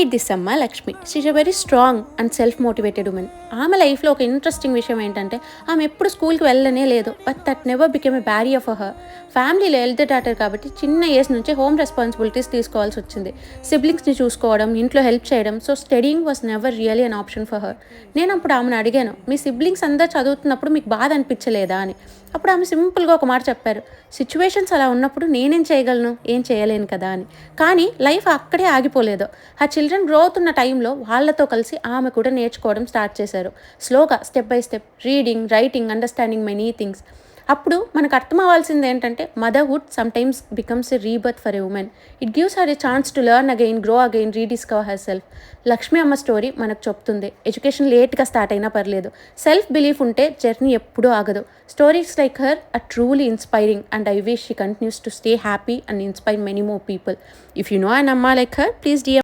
Meet this amma Lakshmi. She's a very strong and self motivated woman. ఆమె లైఫ్లో ఒక interesting విషయం ఏంటంటే ఆమె ఎప్పుడు స్కూల్కి వెళ్ళనే లేదు. But that never became a barrier for her. ఫ్యామిలీలో ఎల్డర్ డాటర్ కాబట్టి చిన్న ఏజ్ నుంచి హోమ్ రెస్పాన్సిబిలిటీస్ తీసుకోవాల్సి వచ్చింది. సిబ్లింగ్స్ని చూసుకోవడం, ఇంట్లో హెల్ప్ చేయడం. So studying was never really an option for her. నేను అప్పుడు ఆమెను అడిగాను, మీ సిబ్లింగ్స్ అందరూ చదువుతున్నప్పుడు మీకు బాధ అనిపించలేదా అని. అప్పుడు ఆమె సింపుల్గా ఒక మాట చెప్పారు, సిచ్యువేషన్స్ అలా ఉన్నప్పుడు నేనేం చేయగలను, ఏం చేయలేను కదా అని. కానీ లైఫ్ అక్కడే ఆగిపోలేదు. ఆ చిల్డ్రన్ గ్రో అవుతున్న టైంలో వాళ్ళతో కలిసి ఆమె కూడా నేర్చుకోవడం స్టార్ట్ చేశారు. స్లోగా, step by step, reading, writing, understanding many things. అప్పుడు మనకు అర్థం అవ్వాల్సింది ఏంటంటే motherhood sometimes becomes a rebirth for a women. It gives her a chance to learn again, grow again, rediscover her self. Lakshmi అమ్మ స్టోరీ మనకు చెప్తుంది, ఎడ్యుకేషన్ లేట్గా start అయినా పర్లేదు, సెల్ఫ్ బిలీఫ్ ఉంటే జర్నీ ఎప్పుడూ ఆగదు. Stories like her are truly inspiring and I wish she continues to stay happy and inspire many more people. If you know an amma like her, please DM